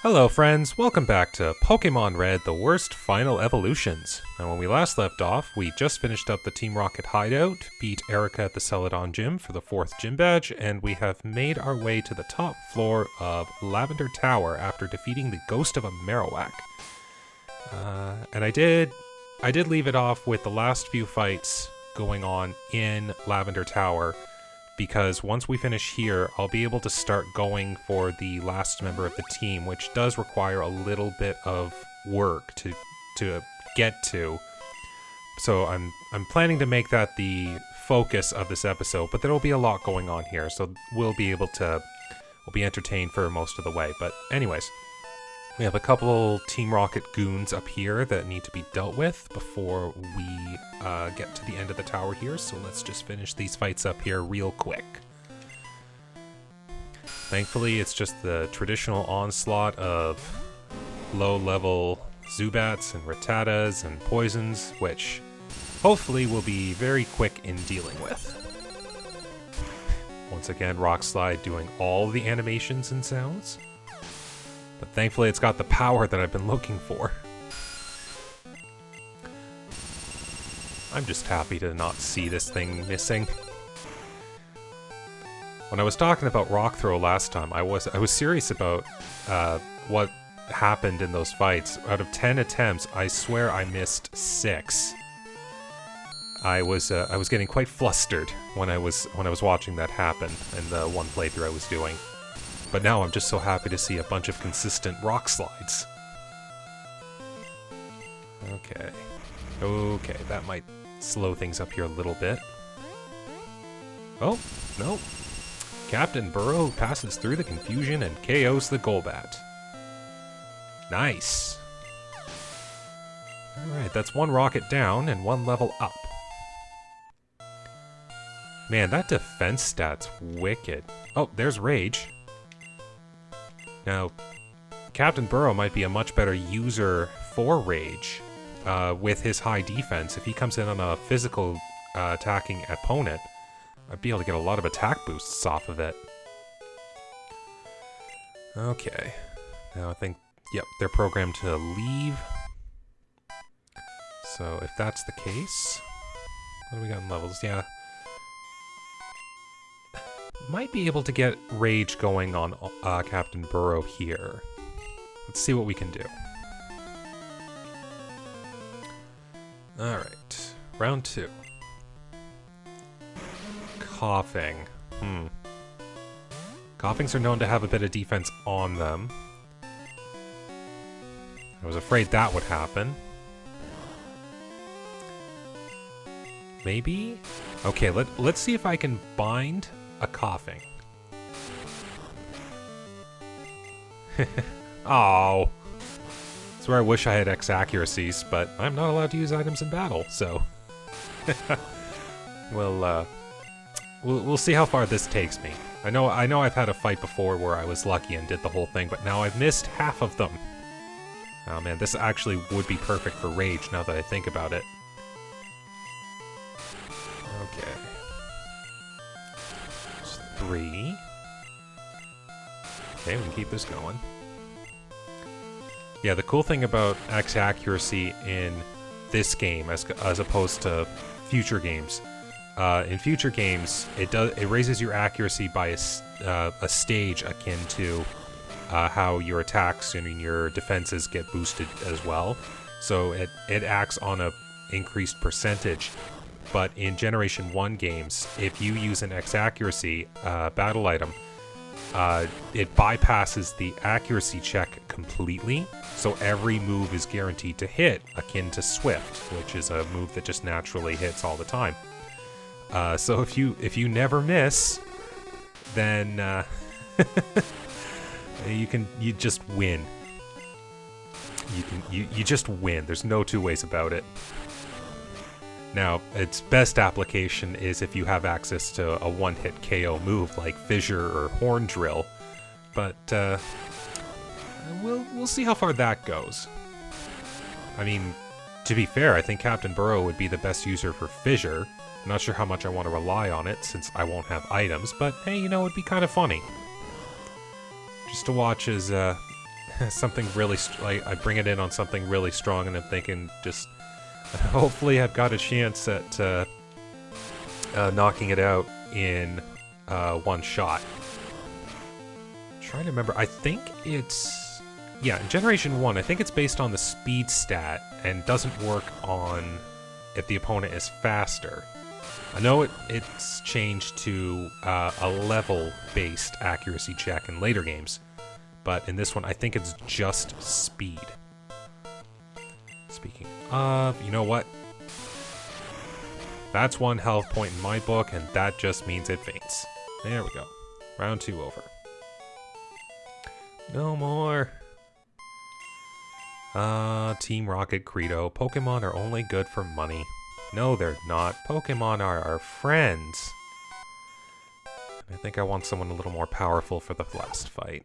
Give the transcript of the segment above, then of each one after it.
Hello friends, welcome back to Pokemon Red, the worst final evolutions. Now when we last left off, we just finished up the Team Rocket hideout, beat Erica at the Celadon Gym for the 4th gym badge, and we have made our way to the top floor of Lavender Tower after defeating the Ghost of a Marowak. And I did leave it off with the last few fights going on in Lavender Tower, because once we finish here, I'll be able to start going for the last member of the team, which does require a little bit of work to get to. So I'm planning to make that the focus of this episode, but there'll be a lot going on here, so we'll be entertained for most of the way. But anyways, we have a couple Team Rocket goons up here that need to be dealt with before we get to the end of the tower here, so let's just finish these fights up here real quick. Thankfully, it's just the traditional onslaught of low-level Zubats and Rattatas and Poisons, which hopefully will be very quick in dealing with. Once again, Rock Slide doing all the animations and sounds. But thankfully it's got the power that I've been looking for. I'm just happy to not see this thing missing. When I was talking about Rock Throw last time, I was serious about what happened in those fights. Out of 10 attempts, I swear I missed 6. I was getting quite flustered when I was watching that happen in the one playthrough I was doing. But now I'm just so happy to see a bunch of consistent rock slides. Okay, that might slow things up here a little bit. Oh, no. Captain Burrow passes through the confusion and KOs the Golbat. Nice. Alright, that's one rocket down and one level up. Man, that defense stat's wicked. Oh, there's Rage. Now, Captain Burrow might be a much better user for Rage with his high defense. If he comes in on a physical attacking opponent, I'd be able to get a lot of attack boosts off of it. Okay. Now I think, yep, they're programmed to leave. So if that's the case, what do we got in levels? Yeah. Might be able to get Rage going on Captain Burrow here. Let's see what we can do. Alright, round 2. Coughing. Coughings are known to have a bit of defense on them. I was afraid that would happen. Maybe? Okay, let's see if I can bind a Coughing. Oh. That's where I wish I had X accuracies, but I'm not allowed to use items in battle, so we'll see how far this takes me. I know I've had a fight before where I was lucky and did the whole thing, but now I've missed half of them. Oh man, this actually would be perfect for Rage now that I think about it. Okay. 3. Okay, we can keep this going. Yeah, the cool thing about X accuracy in this game, as opposed to future games, in future games, it raises your accuracy by a stage akin to how your attacks and your defenses get boosted as well. So it acts on a increased percentage. But in Generation 1 games, if you use an X accuracy battle item, it bypasses the accuracy check completely, so every move is guaranteed to hit, akin to Swift, which is a move that just naturally hits all the time. So if you never miss, then you just win. You just win. There's no two ways about it. Now, its best application is if you have access to a one-hit KO move like Fissure or Horn Drill, but we'll see how far that goes. I mean, to be fair, I think Captain Burrow would be the best user for Fissure. I'm not sure how much I want to rely on it since I won't have items, but hey, you know, it'd be kind of funny. Just to watch as something really, I bring it in on something really strong, and I'm thinking just, hopefully I've got a chance at knocking it out in one shot. I'm trying to remember, I think it's, yeah, in Generation 1, I think it's based on the speed stat, and doesn't work on if the opponent is faster. I know it's changed to a level-based accuracy check in later games, but in this one, I think it's just speed. Speaking of, you know what? That's 1 health point in my book, and that just means it faints. There we go. Round 2 over. No more. Team Rocket credo. Pokemon are only good for money. No, they're not. Pokemon are our friends. I think I want someone a little more powerful for the last fight.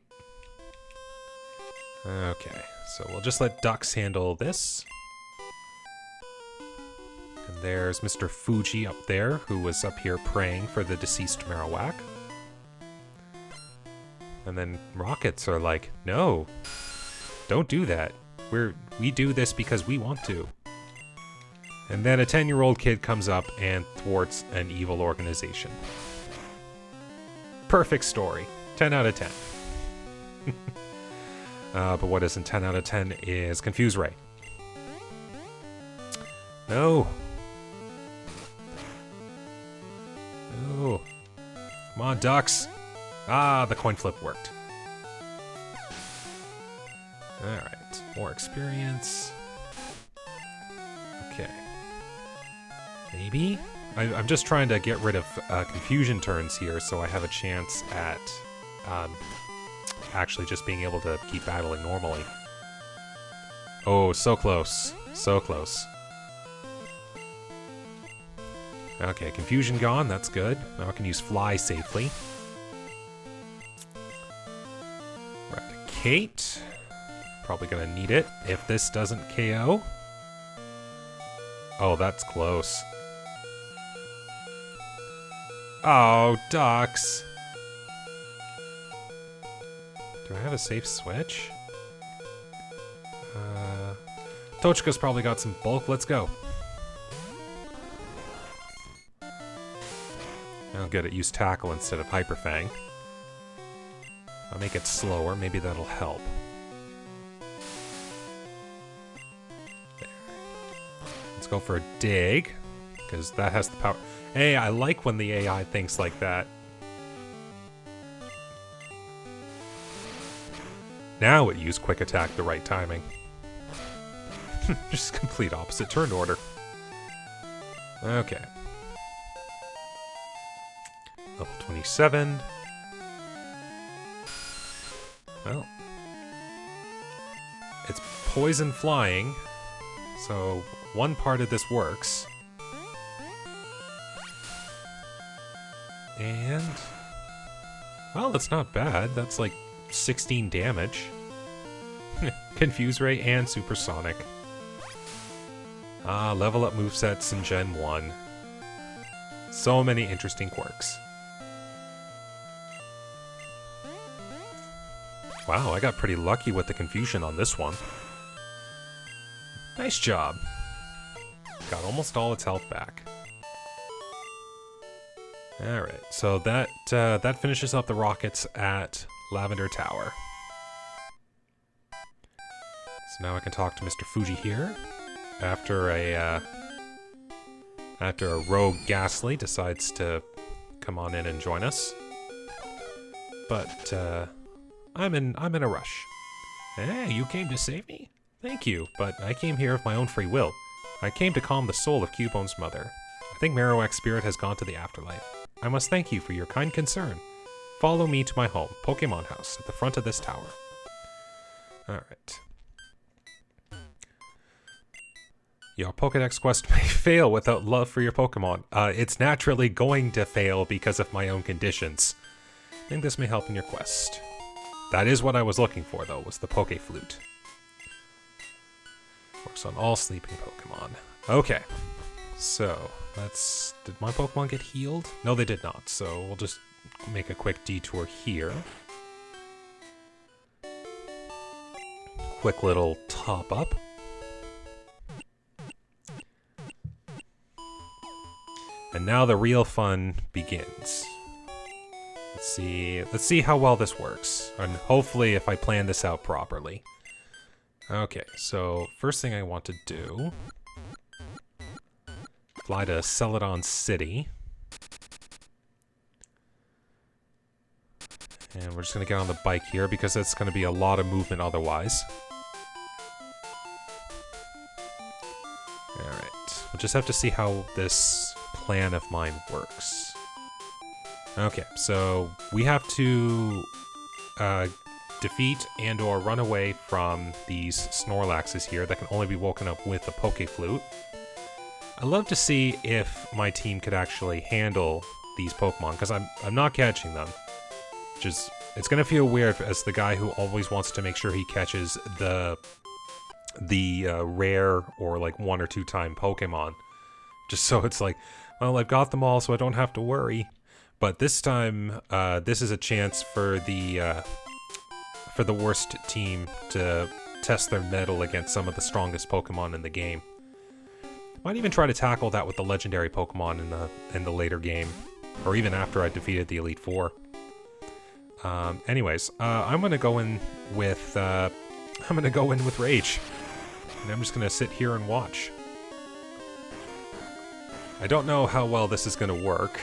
Okay, so we'll just let Ducks handle this. And there's Mr. Fuji up there, who was up here praying for the deceased Marowak. And then Rockets are like, no, don't do that. We do this because we want to. And then a 10-year-old kid comes up and thwarts an evil organization. Perfect story. 10 out of 10. But what isn't 10 out of 10 is Confuse Ray. No. No. Come on, Ducks. Ah, the coin flip worked. Alright. More experience. Okay. Maybe? I'm just trying to get rid of confusion turns here so I have a chance at actually just being able to keep battling normally. Oh, so close. So close. Okay, confusion gone. That's good. Now I can use Fly safely. Eradicate. Probably gonna need it if this doesn't KO. Oh, that's close. Oh, Ducks. Do I have a safe switch? Tochika's probably got some bulk. Let's go. Oh, good. It used Tackle instead of Hyper Fang. I'll make it slower. Maybe that'll help. There. Let's go for a Dig, because that has the power. Hey, I like when the AI thinks like that. Now it used Quick Attack the right timing. Just complete opposite turn order. Okay. Level 27. Well. It's poison flying, so one part of this works. And... well, that's not bad. That's like 16 damage. Confuse Ray and Supersonic. Ah, level up movesets in Gen 1. So many interesting quirks. Wow, I got pretty lucky with the confusion on this one. Nice job. Got almost all its health back. Alright, so that finishes up the Rockets at Lavender Tower. So now I can talk to Mr. Fuji here. After a rogue Ghastly decides to come on in and join us. But I'm in a rush. Hey, you came to save me? Thank you, but I came here of my own free will. I came to calm the soul of Cubone's mother. I think Marowak's spirit has gone to the afterlife. I must thank you for your kind concern. Follow me to my home, Pokemon House, at the front of this tower. Alright. Your Pokedex quest may fail without love for your Pokemon. It's naturally going to fail because of my own conditions. I think this may help in your quest. That is what I was looking for, though, was the Poke Flute. Works on all sleeping Pokemon. Okay. So, let's... did my Pokemon get healed? No, they did not, so we'll just make a quick detour here. quick little top up. And now the real fun begins. Let's see how well this works. And hopefully if I plan this out properly. Okay, so first thing I want to do, fly to Celadon City. And we're just gonna get on the bike here because it's gonna be a lot of movement otherwise. Alright, we'll just have to see how this plan of mine works. Okay, so we have to defeat and or run away from these Snorlaxes here that can only be woken up with a Poke Flute. I'd love to see if my team could actually handle these Pokemon, because I'm not catching them. It's gonna feel weird as the guy who always wants to make sure he catches the rare or like 1 or 2 time Pokemon. Just so it's like, well, I've got them all so I don't have to worry. But this time, this is a chance for the worst team to test their mettle against some of the strongest Pokemon in the game. Might even try to tackle that with the legendary Pokemon in the later game, or even after I defeated the Elite Four. Anyways, I'm gonna go in with Rage, and I'm just gonna sit here and watch. I don't know how well this is gonna work.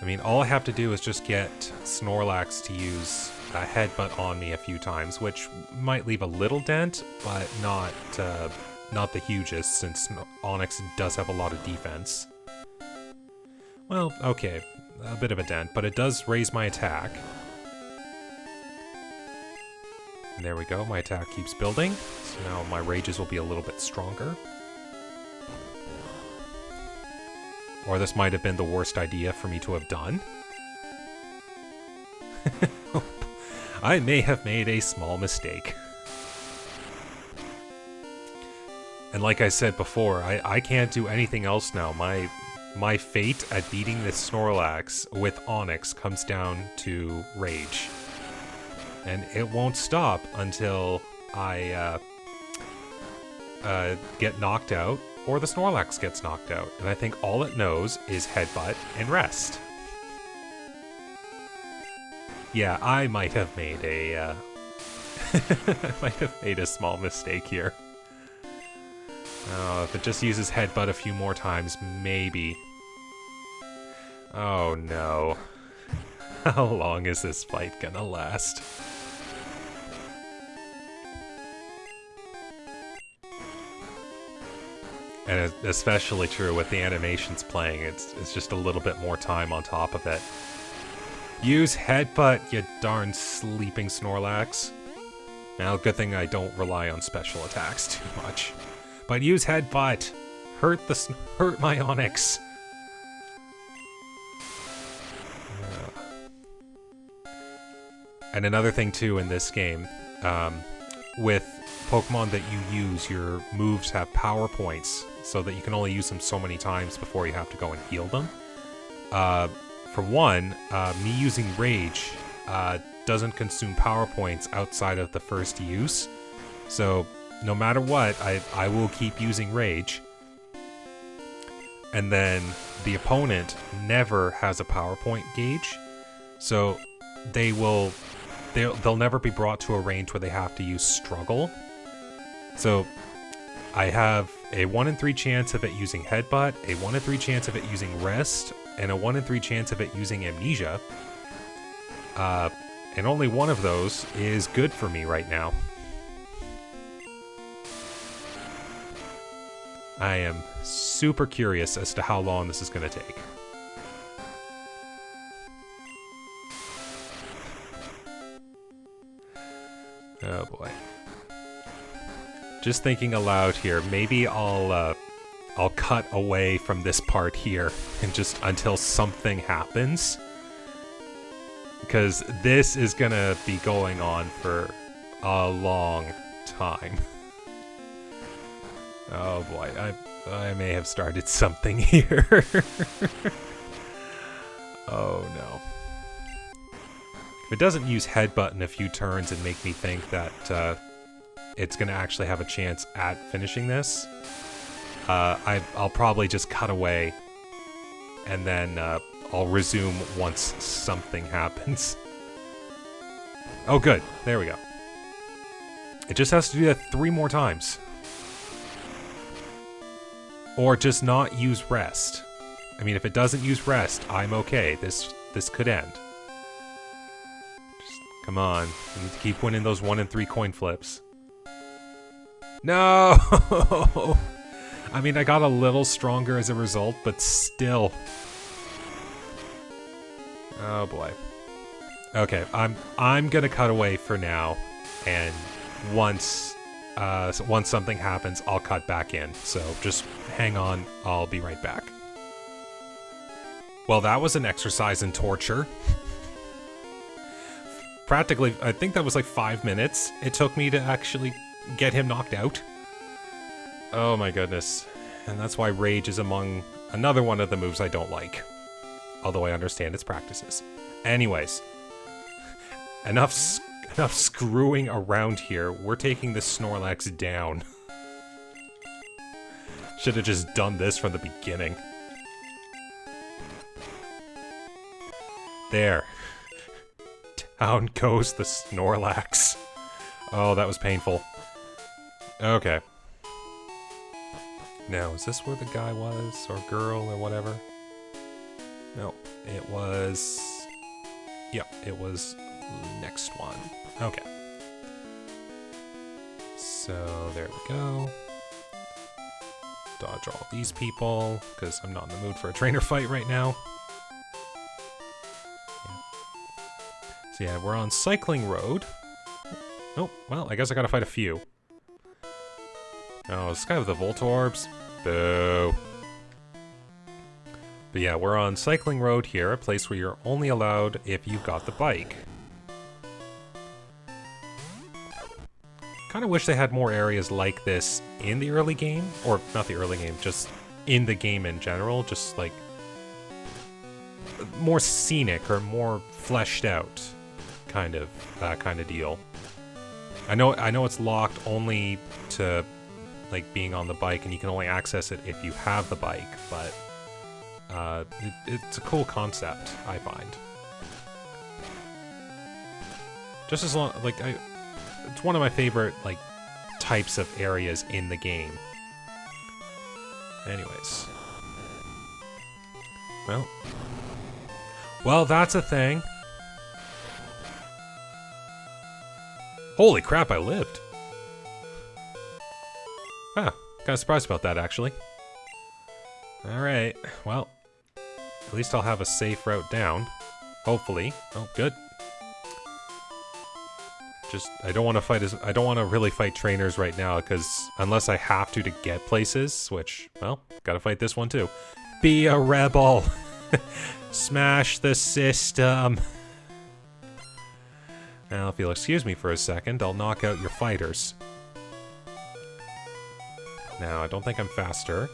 I mean, all I have to do is just get Snorlax to use a Headbutt on me a few times, which might leave a little dent, but not the hugest, since Onix does have a lot of defense. Well, okay, a bit of a dent, but it does raise my attack. And there we go, my attack keeps building, so now my rages will be a little bit stronger. Or this might have been the worst idea for me to have done. I may have made a small mistake. And like I said before, I can't do anything else now. My fate at beating this Snorlax with Onix comes down to Rage. And it won't stop until I get knocked out, or the Snorlax gets knocked out. And I think all it knows is Headbutt and rest. Yeah, I might have made a small mistake here. Oh, if it just uses Headbutt a few more times, maybe. Oh no. How long is this fight gonna last? And it's especially true with the animations playing, it's just a little bit more time on top of it. Use Headbutt, you darn sleeping Snorlax. Now, good thing I don't rely on special attacks too much. But use Headbutt! Hurt my Onix! And another thing too in this game, with Pokemon that you use, your moves have power points, so that you can only use them so many times before you have to go and heal them. For one, me using Rage doesn't consume power points outside of the first use, so no matter what, I will keep using Rage. And then the opponent never has a power point gauge, so they'll never be brought to a range where they have to use Struggle. So I have a 1 in 3 chance of it using Headbutt, a 1 in 3 chance of it using Rest, and a 1 in 3 chance of it using Amnesia. And only one of those is good for me right now. I am super curious as to how long this is going to take. Oh boy. Just thinking aloud here, maybe I'll cut away from this part here and just until something happens. Because this is gonna be going on for a long time. Oh boy, I may have started something here. Oh no. If it doesn't use Headbutt in a few turns and make me think that it's going to actually have a chance at finishing this, I'll probably just cut away, and then I'll resume once something happens. Oh, good. There we go. It just has to do that 3 more times. Or just not use rest. I mean, if it doesn't use rest, I'm okay. This could end. Just, come on. I need to keep winning those 1 in 3 coin flips. No! I mean, I got a little stronger as a result, but still. Oh boy. Okay, I'm gonna cut away for now, and once something happens, I'll cut back in. So just hang on, I'll be right back. Well, that was an exercise in torture. Practically, I think that was like 5 minutes it took me to actually get him knocked out. Oh my goodness. And that's why Rage is among another one of the moves I don't like. Although I understand its practices. Anyways. Enough screwing around here. We're taking the Snorlax down. Should have just done this from the beginning. There. Down goes the Snorlax. Oh, that was painful. Okay. Now, is this where the guy was? Or girl, or whatever? No, it was... Yep, it was next one. Okay. So, there we go. Dodge all these people, because I'm not in the mood for a trainer fight right now. Yeah. So yeah, we're on Cycling Road. Oh, well, I guess I gotta fight a few. Oh, this guy with the Voltorbs? Boo. But yeah, we're on Cycling Road here, a place where you're only allowed if you've got the bike. Kind of wish they had more areas like this in the early game, or not the early game, just in the game in general, just like more scenic or more fleshed out kind of deal. I know it's locked only to like being on the bike, and you can only access it if you have the bike, but it's a cool concept, I find. Just as long, like, it's one of my favorite, like, types of areas in the game. Anyways. Well, that's a thing. Holy crap, I lived. Ah, kind of surprised about that, actually. Alright, well, at least I'll have a safe route down. Hopefully. Oh, good. Just, I don't want to really fight trainers right now, because unless I have to get places, which, well, gotta fight this one too. Be a rebel! Smash the system! Now, if you'll excuse me for a second, I'll knock out your fighters. Now, I don't think I'm faster.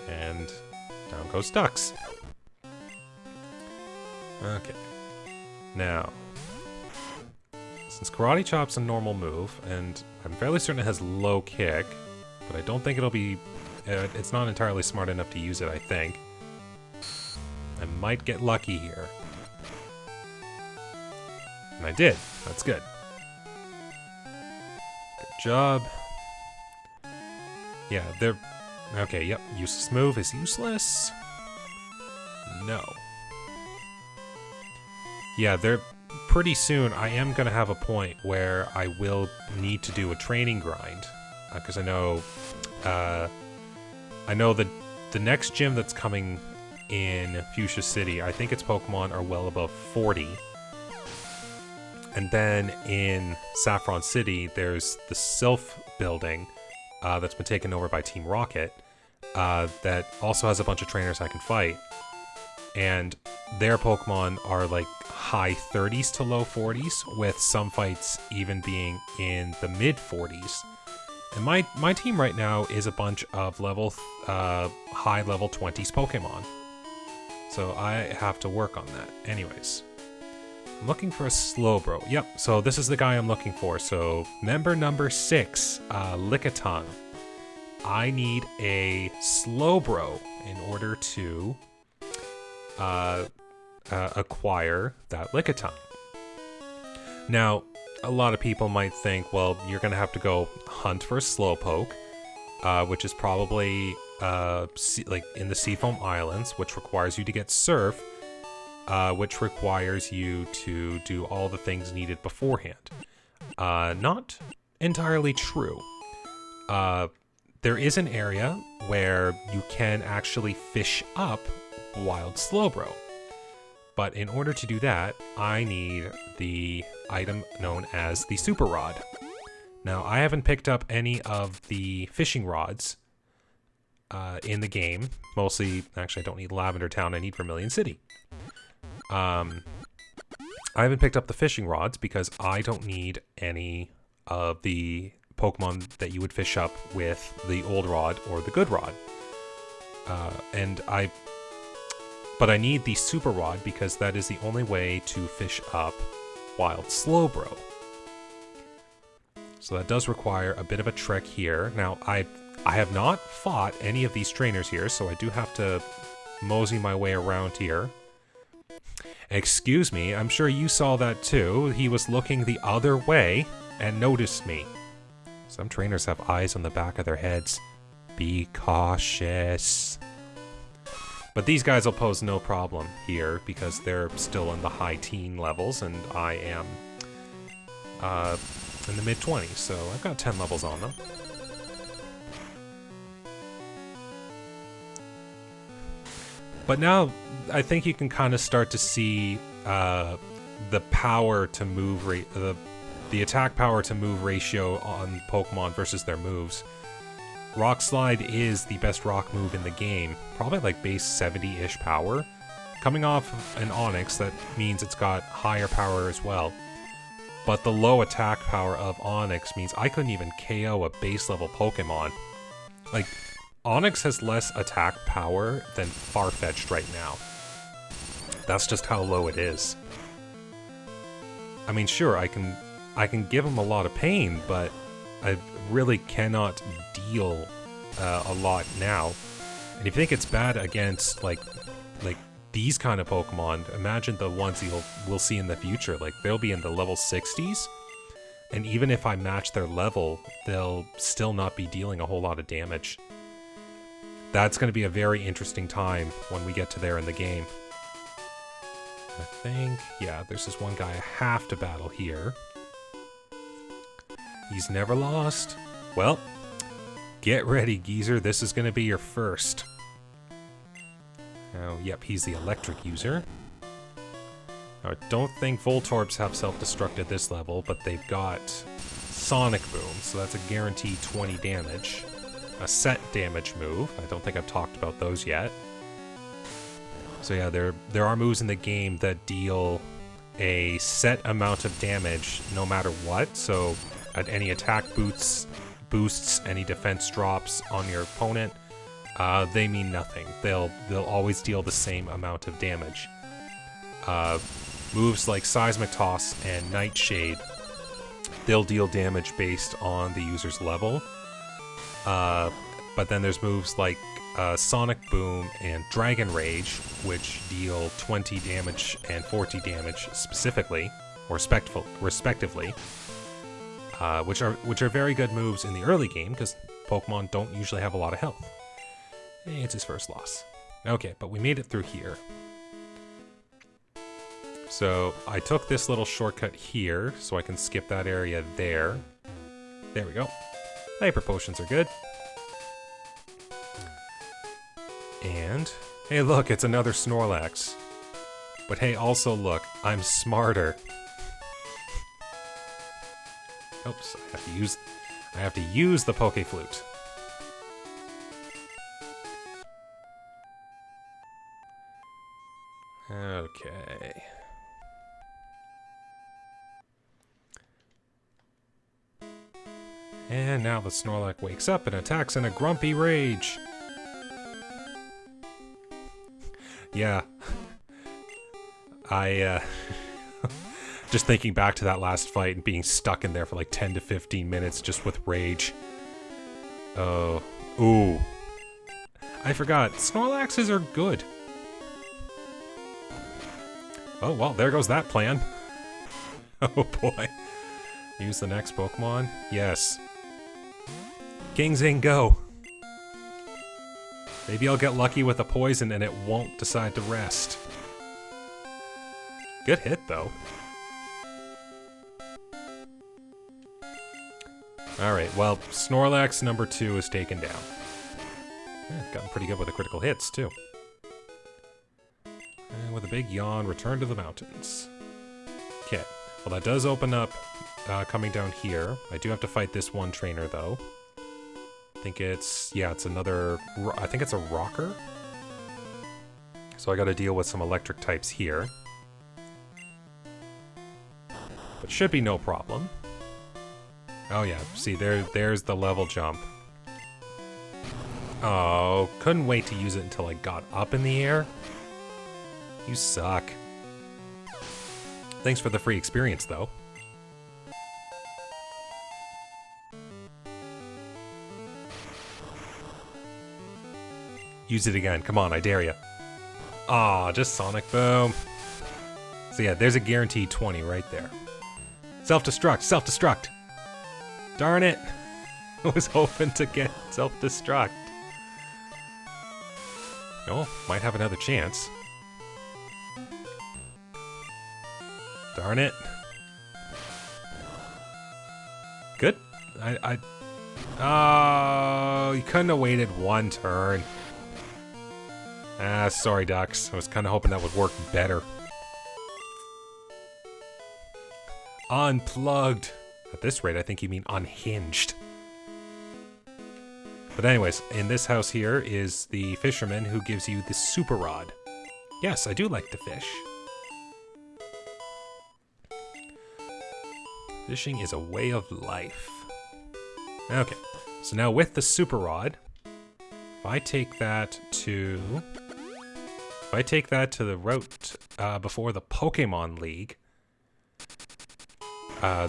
And down goes Dux. Okay. Now, since Karate Chop's a normal move, and I'm fairly certain it has low kick, but I don't think it'll be... it's not entirely smart enough to use it, I think. I might get lucky here. And I did. That's good. Good job. Yeah, they're... Okay, yep. Useless move is useless. No. Yeah, they're... Pretty soon, I am going to have a point where I will need to do a training grind. Because I know that the next gym that's coming in Fuchsia City, I think its Pokemon are well above 40. And then in Saffron City, there's the Sylph building that's been taken over by Team Rocket that also has a bunch of trainers I can fight. And their Pokemon are like high 30s to low 40s, with some fights even being in the mid 40s. And my team right now is a bunch of high level 20s Pokemon. So I have to work on that. Anyways. I'm looking for a Slowbro. Yep, so this is the guy I'm looking for. So member number 6, Lickitung. I need a Slowbro in order to acquire that Lickitung. Now, a lot of people might think, well, you're going to have to go hunt for a Slowpoke, which is probably like in the Seafoam Islands, which requires you to get Surf, which requires you to do all the things needed beforehand. Not entirely true. There is an area where you can actually fish up Wild Slowbro. But in order to do that, I need the item known as the Super Rod. Now, I haven't picked up any of the fishing rods in the game. Mostly, actually, I don't need Lavender Town, I need Vermilion City. I haven't picked up the fishing rods because I don't need any of the Pokemon that you would fish up with the old rod or the good rod. But I need the Super Rod because that is the only way to fish up Wild Slowbro. So that does require a bit of a trek here. Now, I have not fought any of these trainers here, so I do have to mosey my way around here. Excuse me, I'm sure you saw that too. He was looking the other way and noticed me. Some trainers have eyes on the back of their heads. Be cautious. But these guys will pose no problem here because they're still in the high teen levels and I am in the mid-20s, so I've got 10 levels on them. But now I think you can kind of start to see the power to move rate, the attack power to move ratio on Pokemon versus their moves. Rock Slide is the best rock move in the game, probably like base 70-ish power. Coming off an Onix, that means it's got higher power as well. But the low attack power of Onix means I couldn't even KO a base level Pokemon. Like, Onix has less attack power than Farfetch'd right now. That's just how low it is. I mean, sure, I can give him a lot of pain, but I really cannot deal a lot now. And if you think it's bad against like these kind of Pokemon, imagine the ones we'll see in the future. Like, they'll be in the level 60s, and even if I match their level, they'll still not be dealing a whole lot of damage. That's going to be a very interesting time when we get to there in the game. I think, yeah, there's this one guy I have to battle here. He's never lost. Well, get ready, geezer. This is going to be your first. Oh, yep, he's the electric user. I don't think Voltorbs have self-destruct at this level, but they've got Sonic Boom, so that's a guaranteed 20 damage. A set damage move. I don't think I've talked about those yet. So yeah, there are moves in the game that deal a set amount of damage no matter what. So at any attack boosts, any defense drops on your opponent, they mean nothing. They'll always deal the same amount of damage. Moves like Seismic Toss and Nightshade, they'll deal damage based on the user's level. But then there's moves like Sonic Boom and Dragon Rage, which deal 20 damage and 40 damage specifically, or respectively, which are very good moves in the early game because Pokemon don't usually have a lot of health. Hey, it's his first loss. Okay, but we made it through here. So I took this little shortcut here, so I can skip that area there. There we go. Hyper Potions are good. And, hey look, it's another Snorlax. But hey, also look, I'm smarter. Oops, I have to use the Poke Flute. Okay. And now the Snorlax wakes up and attacks in a grumpy rage. Yeah. Just thinking back to that last fight and being stuck in there for like 10 to 15 minutes just with rage. Oh. Ooh. I forgot. Snorlaxes are good. Oh, well, there goes that plan. Oh, boy. Use the next Pokemon? Yes. King Zing, go! Maybe I'll get lucky with a poison and it won't decide to rest. Good hit, though. Alright, well, Snorlax number 2 is taken down. Gotten pretty good with the critical hits, too. And with a big yawn, return to the mountains. Okay, well that does open up coming down here. I do have to fight this one trainer, though. I think it's, yeah, it's another, I think it's a rocker. So I gotta deal with some electric types here. But should be no problem. Oh yeah, see, there's the level jump. Oh, couldn't wait to use it until I got up in the air. You suck. Thanks for the free experience, though. Use it again. Come on, I dare you. Aw, just Sonic Boom. So yeah, there's a guaranteed 20 right there. Self-destruct, self-destruct. Darn it. I was hoping to get self-destruct. Oh, might have another chance. Darn it. Good. Oh, you couldn't have waited one turn. Ah, sorry, Ducks. I was kind of hoping that would work better. Unplugged. At this rate, I think you mean unhinged. But anyways, in this house here is the fisherman who gives you the super rod. Yes, I do like to fish. Fishing is a way of life. Okay, so now with the super rod, if I take that to the route before the Pokemon League,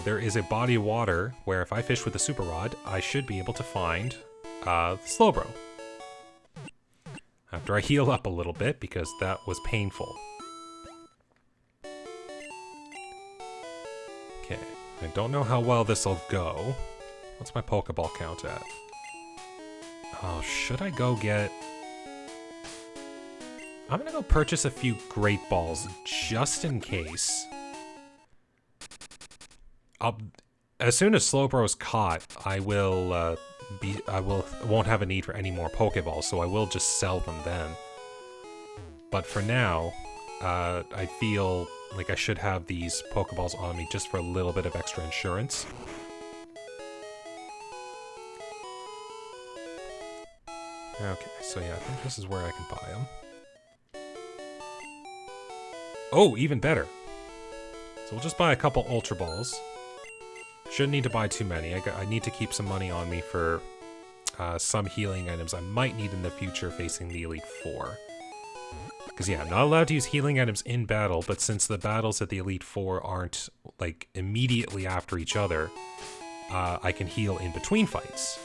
there is a body of water where if I fish with the super rod, I should be able to find the Slowbro. After I heal up a little bit, because that was painful. Okay, I don't know how well this'll go. What's my Pokeball count at? Oh, should I go get... I'm gonna go purchase a few Great Balls, just in case. As soon as Slowbro's caught, I won't have a need for any more Pokeballs, so I will just sell them then. But for now, I feel like I should have these Pokeballs on me just for a little bit of extra insurance. Okay, so yeah, I think this is where I can buy them. Oh, even better. So we'll just buy a couple Ultra Balls. Shouldn't need to buy too many. I need to keep some money on me for some healing items I might need in the future facing the Elite Four. Because yeah, I'm not allowed to use healing items in battle, but since the battles at the Elite Four aren't, like, immediately after each other, I can heal in between fights.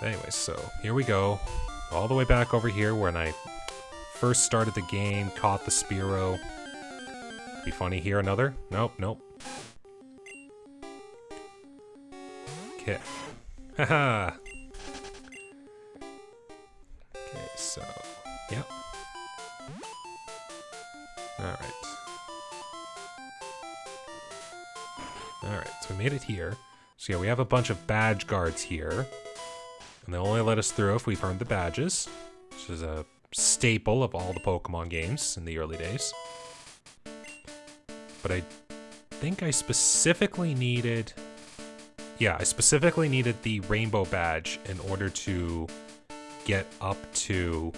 Anyways, so here we go. All the way back over here when I first started the game, caught the Spearow. Be funny here, another? Nope, nope. Okay. Haha! Okay, so... Yep. Alright. Alright, so we made it here. So yeah, we have a bunch of badge guards here. And they'll only let us through if we've earned the badges. Which is a staple of all the Pokemon games in the early days. But I think I specifically needed... Yeah, I specifically needed the Rainbow Badge in order to get up to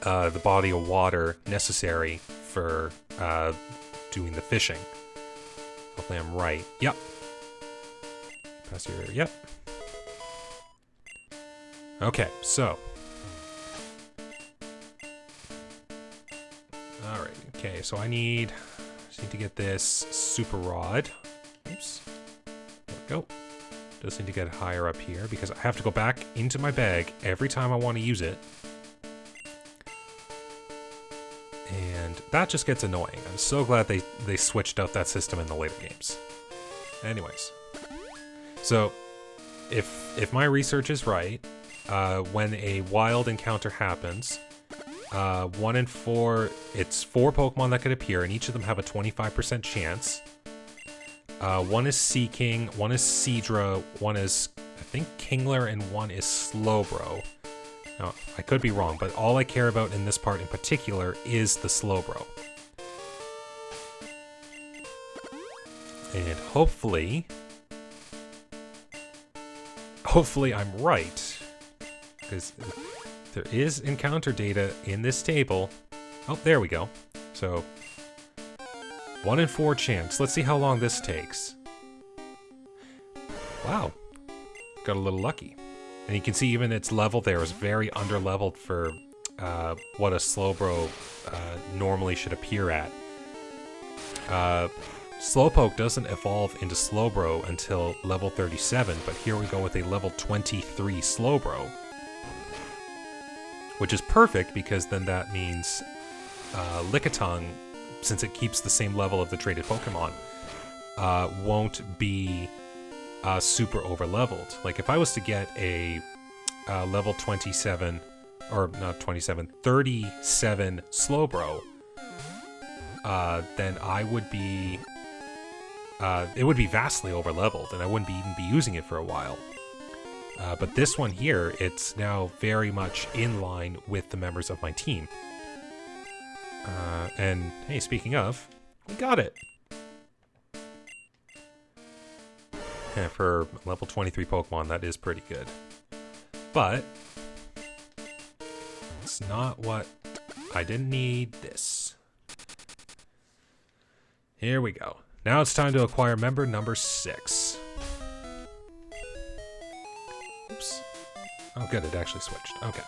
the body of water necessary for doing the fishing. Hopefully I'm right. Yep. Pass here. Yep. Okay, so... Alright, okay, so I just need to get this super rod. Oops. There we go. Just need to get it higher up here because I have to go back into my bag every time I want to use it. And that just gets annoying. I'm so glad they switched out that system in the later games. Anyways. So, if my research is right, when a wild encounter happens, 1 in 4, it's 4 Pokemon that could appear, and each of them have a 25% chance. One is Seaking, one is Seadra, one is, I think, Kingler, and one is Slowbro. Now, I could be wrong, but all I care about in this part in particular is the Slowbro. And hopefully I'm right, because there is encounter data in this table. Oh, there we go. So, 1 in 4 chance. Let's see how long this takes. Wow. Got a little lucky. And you can see even its level there is very under-leveled for what a Slowbro normally should appear at. Slowpoke doesn't evolve into Slowbro until level 37, but here we go with a level 23 Slowbro. Which is perfect, because then that means Lickitung, since it keeps the same level of the traded Pokemon, won't be super over-leveled. Like, if I was to get a level 27, or not 27, 37 Slowbro, then I would be... it would be vastly over-leveled, and I wouldn't even be using it for a while. But this one here, it's now very much in line with the members of my team. And, hey, speaking of, we got it! Yeah, for level 23 Pokemon, that is pretty good. But, it's not what... I didn't need this. Here we go. Now it's time to acquire member number 6. Oops. Oh good, it actually switched. Okay.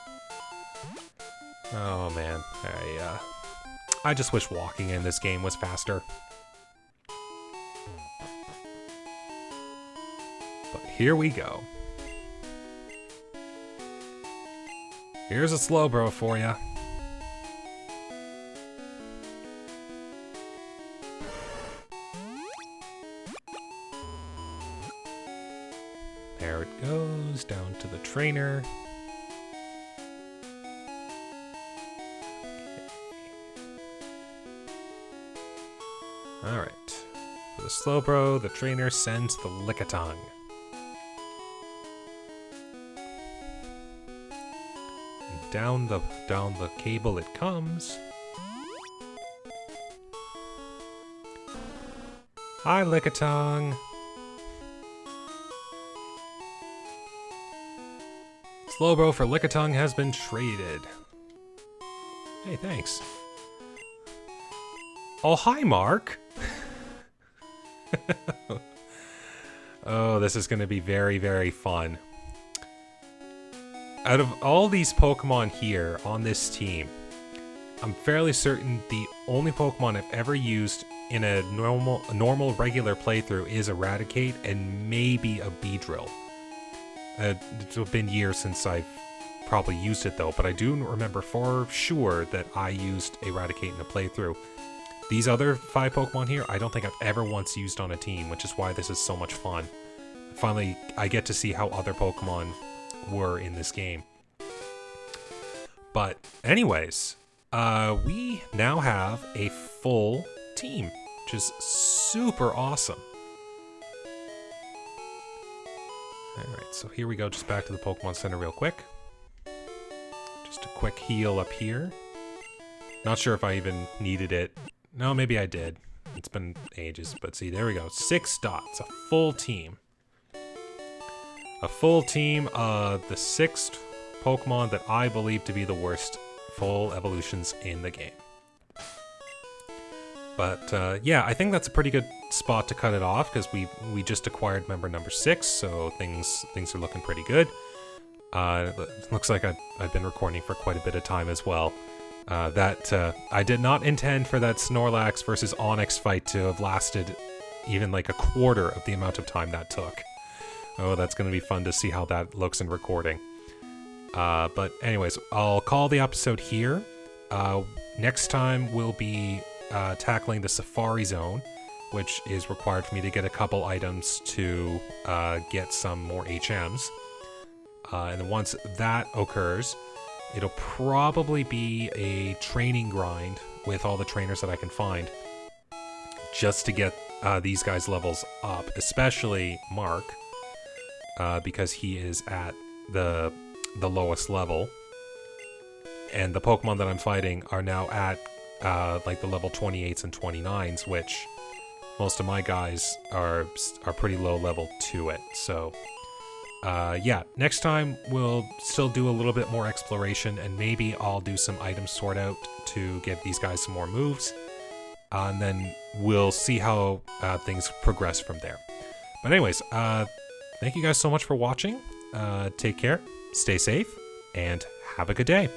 Oh man, I just wish walking in this game was faster. But here we go. Here's a Slowbro for ya. There it goes, down to the trainer. Alright. For the Slowbro, the trainer sends the Lickitung. And down the cable it comes. Hi, Lickitung. Slowbro for Lickitung has been traded. Hey, thanks. Oh, hi, Mark! Oh, this is going to be very, very fun. Out of all these Pokemon here on this team, I'm fairly certain the only Pokemon I've ever used in a normal regular playthrough is Eradicate and maybe a Beedrill. It's been years since I've probably used it though, but I do remember for sure that I used Eradicate in a playthrough. These other 5 Pokemon here, I don't think I've ever once used on a team, which is why this is so much fun. Finally, I get to see how other Pokemon were in this game. But anyways, we now have a full team, which is super awesome. Alright, so here we go, just back to the Pokemon Center real quick. Just a quick heal up here. Not sure if I even needed it. No, maybe I did. It's been ages, but see, there we go. 6 dots, a full team. A full team of the 6th Pokemon that I believe to be the worst full evolutions in the game. But yeah, I think that's a pretty good spot to cut it off, because we just acquired member number 6, so things are looking pretty good. Looks like I've been recording for quite a bit of time as well. I did not intend for that Snorlax versus Onix fight to have lasted even like a quarter of the amount of time that took. Oh, that's going to be fun to see how that looks in recording. But anyways, I'll call the episode here. Next time we'll be tackling the Safari Zone, which is required for me to get a couple items to get some more HMs. And then once that occurs, it'll probably be a training grind with all the trainers that I can find just to get these guys' levels up, especially Mark, because he is at the lowest level. And the Pokemon that I'm fighting are now at like the level 28s and 29s, which most of my guys are pretty low level to it. So yeah, next time we'll still do a little bit more exploration, and maybe I'll do some item sort out to give these guys some more moves, and then we'll see how things progress from there. But anyways, thank you guys so much for watching. Take care, stay safe, and have a good day.